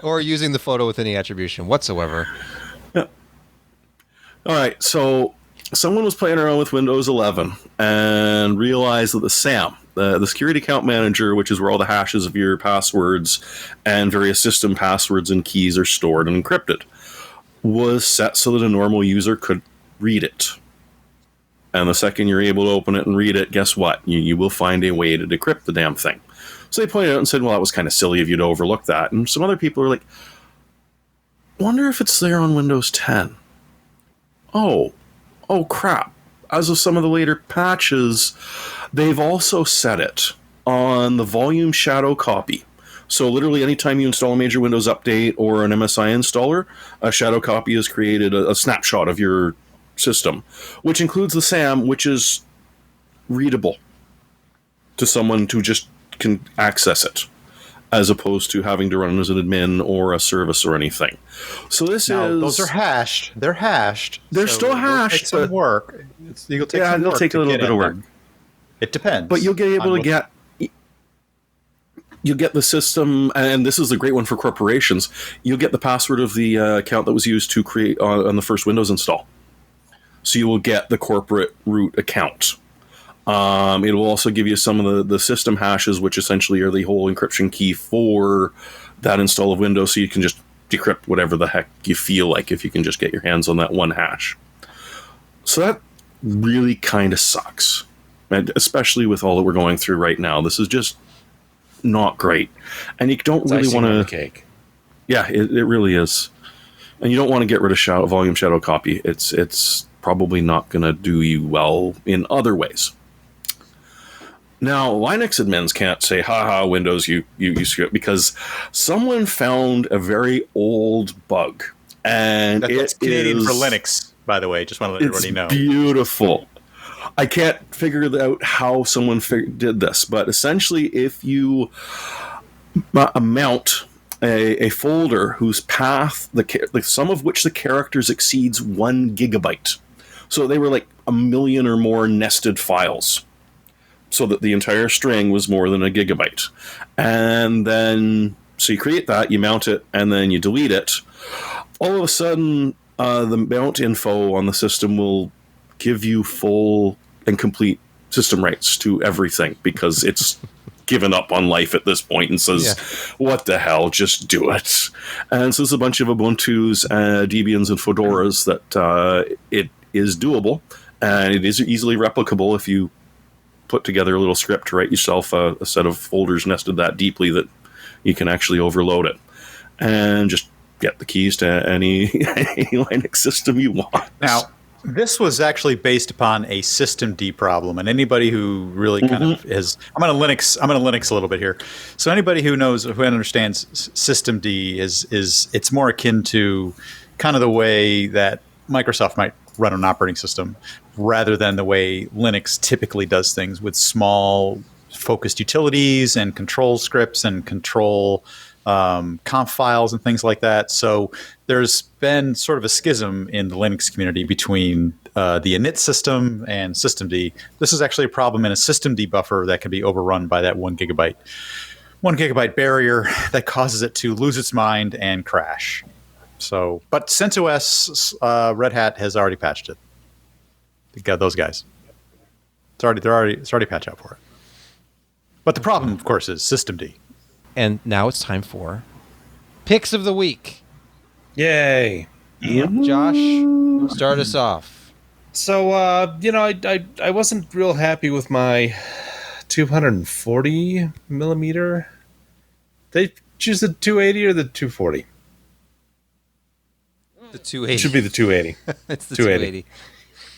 or using the photo with any attribution whatsoever. Yeah. All right, so someone was playing around with Windows 11 and realized that the SAM, the security account manager, which is where all the hashes of your passwords and various system passwords and keys are stored and encrypted, was set so that a normal user could read it. And the second you're able to open it and read it, guess what? You will find a way to decrypt the damn thing. So they pointed out and said, well, that was kind of silly of you to overlook that. And some other people are like, wonder if it's there on Windows 10. Oh crap. As of some of the later patches, they've also set it on the volume shadow copy. So literally anytime you install a major Windows update or an MSI installer, a shadow copy has created a snapshot of your system, which includes the SAM, which is readable to someone who just can access it, as opposed to having to run as an admin or a service or anything. So those are hashed. They're hashed. They're still hashed. Take some work. It'll take some it'll work take a little bit of work. It depends. But you'll get able to get... You'll get the system, and this is a great one for corporations, you'll get the password of the account that was used to create on the first Windows install. So you will get the corporate root account. It will also give you some of the system hashes, which essentially are the whole encryption key for that install of Windows, so you can just decrypt whatever the heck you feel like if you can just get your hands on that one hash. So that really kind of sucks, and especially with all that we're going through right now. This is just not great, and you don't really want to. Cake. Yeah, it really is, and you don't want to get rid of volume shadow copy. It's probably not going to do you well in other ways. Now, Linux admins can't say, "Ha Windows, you screw it," because someone found a very old bug, and that's Canadian for Linux, by the way. Just want to let everybody know. Beautiful. I can't figure out how someone did this, but essentially if you mount a folder whose path, the sum of which the characters exceeds 1 gigabyte, so they were like 1 million or more nested files, so that the entire string was more than 1 gigabyte. And then, so you create that, you mount it, and then you delete it. All of a sudden, the mount info on the system will give you full and complete system rights to everything, because it's given up on life at this point and says, what the hell, just do it. And so there's a bunch of Ubuntu's, Debians, and Fedoras that it is doable, and it is easily replicable if you put together a little script to write yourself a set of folders nested that deeply that you can actually overload it. And just get the keys to any Linux system you want. Now, this was actually based upon a systemd problem, and anybody who really kind of is, I'm going to Linux a little bit here. So anybody who understands systemd is it's more akin to kind of the way that Microsoft might run an operating system, rather than the way Linux typically does things with small focused utilities and control scripts and control conf files and things like that. So there's been sort of a schism in the Linux community between the init system and systemd. This is actually a problem in a systemd buffer that can be overrun by that 1 gigabyte barrier that causes it to lose its mind and crash. So, but CentOS Red Hat has already patched it. They got those guys. It's already patched out for it. But the problem, of course, is systemd. And now it's time for Picks of the Week. Yay. Josh, start us off. So, I wasn't real happy with my 240 millimeter. They choose the 280 or the 240? The 280. It should be the 280. It's the 280.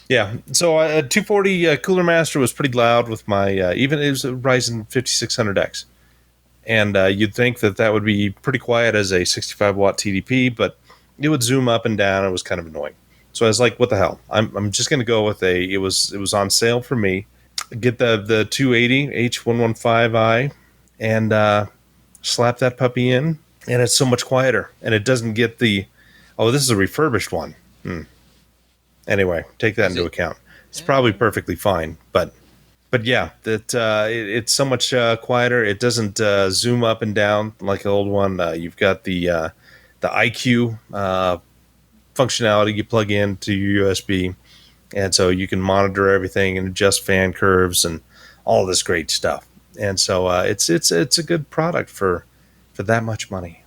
Yeah. So a 240 Cooler Master was pretty loud with my, even it was a Ryzen 5600X. And you'd think that would be pretty quiet as a 65 watt TDP, but it would zoom up and down. It was kind of annoying. So I was like, what the hell? I'm just going to go with it was on sale for me. Get the 280 H115i and slap that puppy in, and it's so much quieter. And it doesn't get Oh, this is a refurbished one. Anyway, take that into account. It's probably perfectly fine, but yeah, it's so much quieter. It doesn't zoom up and down like the old one. You've got the IQ functionality you plug into your USB, and so you can monitor everything and adjust fan curves and all this great stuff. And so it's a good product for that much money.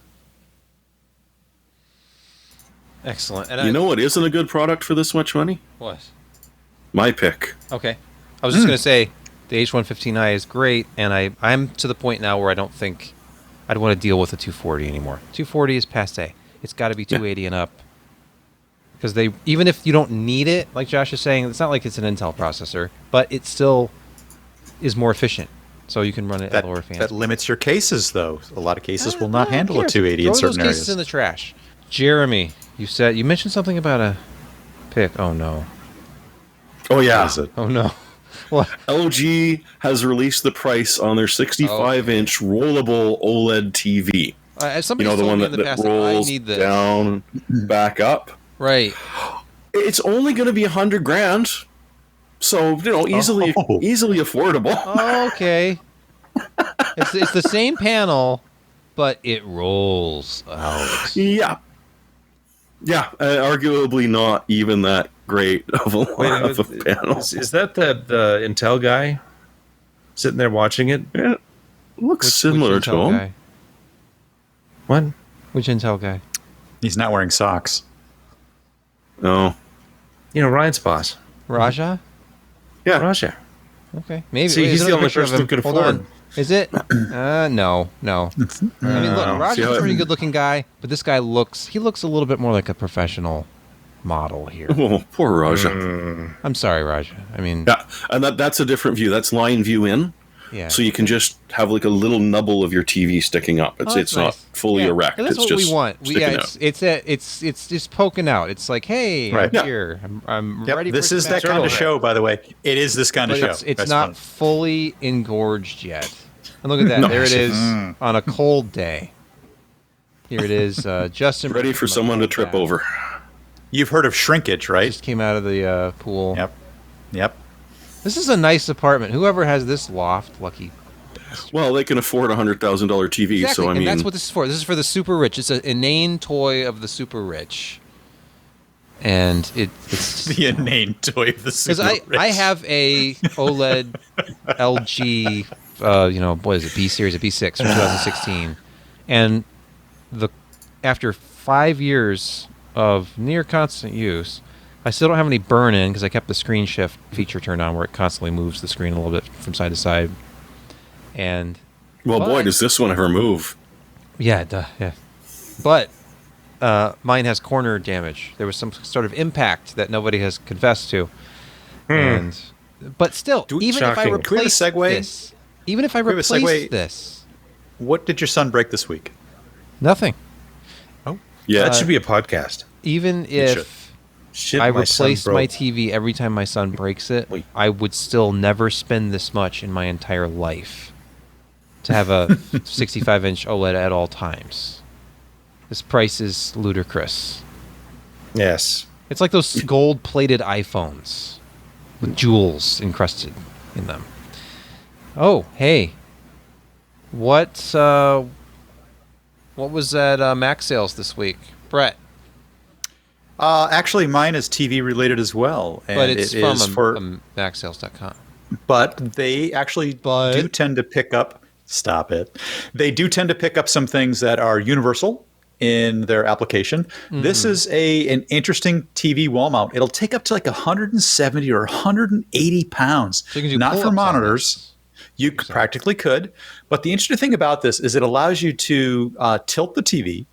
Excellent. And You know what isn't a good product for this much money? What? My pick. Okay. I was just going to say the H115i is great, and I'm to the point now where I don't think I'd want to deal with a 240 anymore. 240 is passe. It's got to be 280 and up. Because even if you don't need it, like Josh is saying, it's not like it's an Intel processor, but it still is more efficient. So you can run it at lower fans. That limits your cases, though. A lot of cases will not handle a Here, 280 in certain throw those areas. cases in the trash. Jeremy, you mentioned something about a pick. Oh no. Oh yeah. What is it? Oh no. What? LG has released the price on their 65-inch rollable OLED TV. Somebody The told one me in the that past, rolls I need this. down, back up. Right. It's only going to be $100,000, so easily affordable. Oh, okay. It's the same panel, but it rolls out. Yeah, arguably not even that great of a panel. Is that the Intel guy sitting there watching it? Yeah, looks similar which to Intel him. guy? What? Which Intel guy? He's not wearing socks. No. Ryan's boss. Raja? Yeah. Raja. Okay, maybe. See, he's Is the another only picture of person who him? could Hold afford. on. Is it? No. I mean, look, Raja's a pretty good-looking guy, but this guy looks a little bit more like a professional model here. Oh, poor Raja. I'm sorry, Raja. I mean, Yeah, and that's a different view. That's line view in. yeah. So you can just have like a little nubble of your TV sticking up. It's that's not nice. fully Yeah, erect. and that's it's what just we want. sticking out. It's just poking out. It's like, hey, Right. I'm Yeah. here. I'm Yep, ready. this for is that kind of show, by the way. It is this kind of But show. it's That's not fun. fully engorged yet. And look at that. No. There it is on a cold day. Here it is. Justin Ready for someone to trip over. You've heard of shrinkage, right? Just came out of the pool. Yep. This is a nice apartment. Whoever has this loft, lucky. Well, they can afford a $100,000 TV, Exactly. so I mean, and that's what this is for. This is for the super rich. It's an inane toy of the super rich. And it's The inane toy of the because super rich. I have a OLED LG, what is it, B series, a B6 from 2016, and after 5 years of near constant use, I still don't have any burn in because I kept the screen shift feature turned on where it constantly moves the screen a little bit from side to side. And boy, does this one ever move. yeah, yeah. But mine has corner damage. There was some sort of impact that nobody has confessed to. But still, even if I Shocking. Can we have a replace segue? this, even if I we have a replace segue? this, What did your son break this week? nothing. Yeah, That should be a podcast. Even should. if Shit, I my son replaced broke. my TV every time my son breaks it, Wait. I would still never spend this much in my entire life to have a 65-inch OLED at all times. This price is ludicrous. Yes. It's like those gold-plated iPhones with jewels encrusted in them. Oh, hey. What was that Mac sales this week? Brett. Actually, mine is TV related as well. And But it's it from is for, MacSales.com. but they actually do tend to pick up. Stop it. They do tend to pick up some things that are universal in their application. This is an interesting TV wall mount. It'll take up to like 170 or 180 pounds. So you can do Not pull-ups for on monitors. this. You practically could. But the interesting thing about this is it allows you to tilt the TV,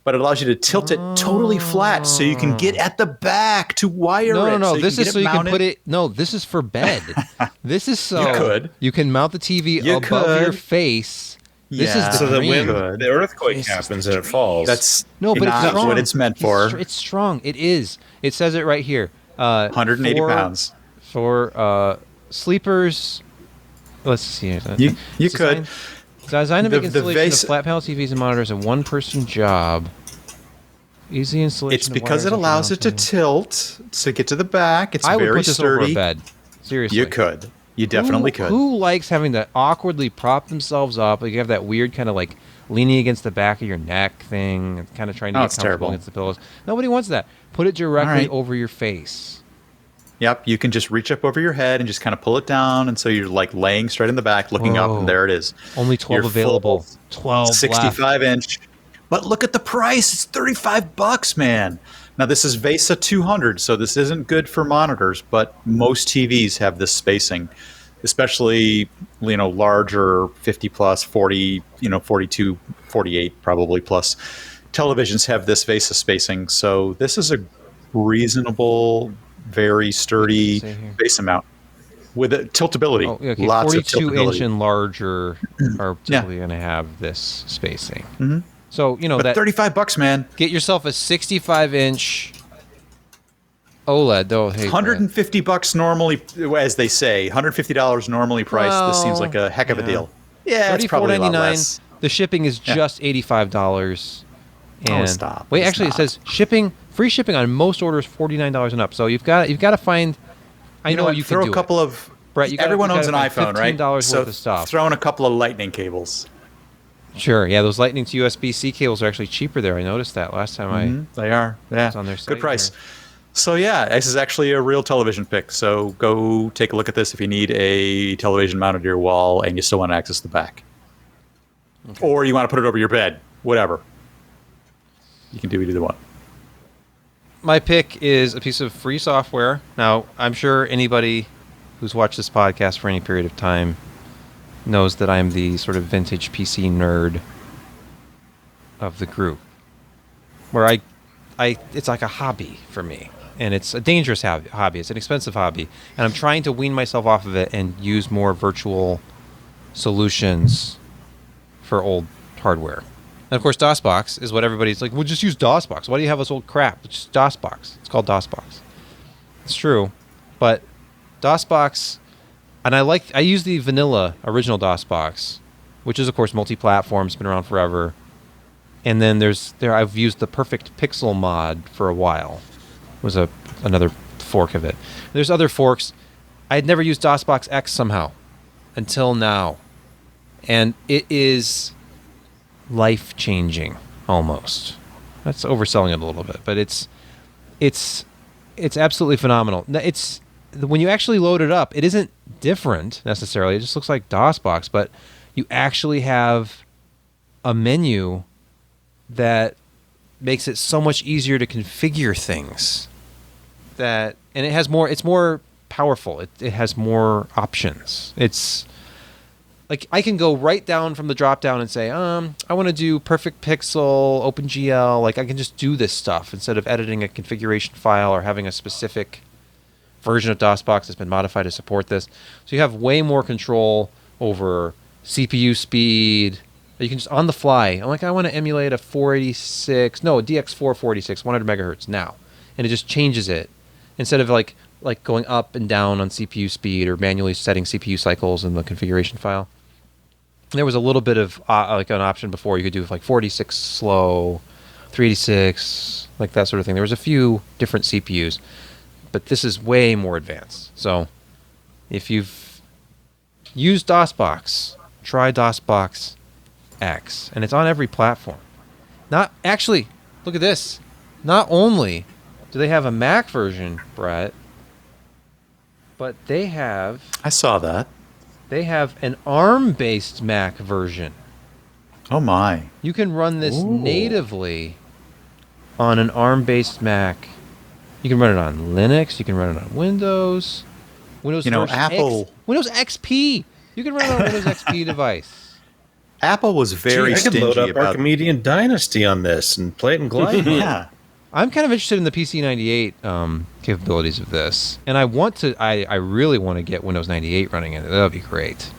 but it allows you to tilt it totally flat so you can get at the back to wire it. No. So This is so you can mounted. put it. No, this is for bed. This is so You could. you can mount the TV You above your could. face. This Yeah. is So the that dream. when the earthquake This is happens and it falls, That's No, but it's not strong. what it's meant for. It's strong. It is. It says it right here. 180 for- pounds. For sleepers. Let's see. You It's could. designed to make The installation vase- of flat panel TVs and monitors a one-person job. Easy installation. It's because it allows it to tilt to get to the back. It's I would very put this sturdy. over a bed. Seriously. You could. You definitely could. Who likes having to awkwardly prop themselves up? Like you have that weird kind of like leaning against the back of your neck thing, and kind of trying to get comfortable against the pillows. Nobody wants that. Put it directly over your face. Yep, you can just reach up over your head and just kind of pull it down, and so you're like laying straight in the back, looking up, and there it is. Only 12 available. 12 65-inch. But look at the price. It's $35, man. Now, this is VESA 200, so this isn't good for monitors, but most TVs have this spacing, especially, larger 50 plus, 40, 42, 48 probably plus. Televisions have this VESA spacing, so this is a reasonable, very sturdy VESA mount with a tiltability. Oh, okay. Lots of 42-inch and larger are typically going to have this spacing. Mm-hmm. So, but that $35, man. Get yourself a 65-inch OLED, though. Hey, $150 normally, as they say. $150 normally priced. Well, this seems like a heck of a deal. Yeah, it's probably a lot less. The shipping is just $85. And stop! Wait, actually, it says free shipping on most orders $49 and up. So you've got to find. I know you can throw do a couple of. Brett, everyone owns an iPhone, right? $15 worth of stuff. Throw in a couple of lightning cables. Sure, yeah, those Lightning to USB-C cables are actually cheaper there. I noticed that last time they are. Yeah, was on their site. Good price. So yeah, this is actually a real television pick. So go take a look at this if you need a television mounted to your wall and you still want to access the back, or you want to put it over your bed. Whatever. You can do either one. My pick is a piece of free software. Now, I'm sure anybody who's watched this podcast for any period of time knows that I'm the sort of vintage PC nerd of the group, where I it's like a hobby for me, and it's a dangerous hobby. It's an expensive hobby, and I'm trying to wean myself off of it and use more virtual solutions for old hardware. And of course, DOSBox is what everybody's like, well, just use DOSBox. Why do you have this old crap? It's just DOSBox. It's called DOSBox. It's true, but DOSBox. And I use the vanilla original DOSBox, which is of course multi-platform, it's been around forever. And then I've used the Perfect Pixel mod for a while. It was another fork of it. There's other forks. I had never used DOSBox X somehow until now. And it is life-changing almost. That's overselling it a little bit, but it's absolutely phenomenal. It's when you actually load it up, it isn't different necessarily. It just looks like DOSBox, but you actually have a menu that makes it so much easier to configure things. And it has more. It's more powerful. It has more options. It's like I can go right down from the drop down and say, I want to do Perfect Pixel, OpenGL. Like I can just do this stuff instead of editing a configuration file or having a specific version of DOSBox that's been modified to support this. So you have way more control over CPU speed. You can just on the fly. I'm like, I want to emulate a DX4 486, 100 megahertz now, and it just changes it instead of like going up and down on CPU speed or manually setting CPU cycles in the configuration file. There was a little bit of like an option before you could do like 46 slow, 386, like that sort of thing. There was a few different CPUs. But this is way more advanced. So if you've used DOSBox, try DOSBox X. And it's on every platform. Look at this. Not only do they have a Mac version, Brett, but they have... I saw that. They have an ARM-based Mac version. Oh my. You can run this natively on an ARM-based Mac. You can run it on Linux. You can run it on Windows. Windows XP. You can run it on a Windows XP device. Apple was very stingy about... I could load up Archimedean Dynasty on this and play it in Glide. Yeah. I'm kind of interested in the PC98 capabilities of this. And I really want to get Windows 98 running in it. That would be great.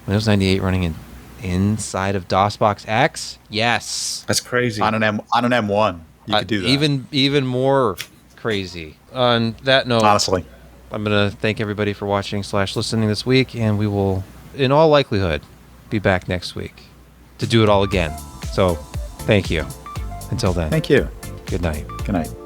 Windows 98 running inside of DOSBox X? Yes. That's crazy. On an M1, you could do that. Even more crazy. On that note, honestly, I'm going to thank everybody for watching / listening this week, and we will, in all likelihood, be back next week to do it all again. So, thank you. Until then. Thank you. Good night. Good night.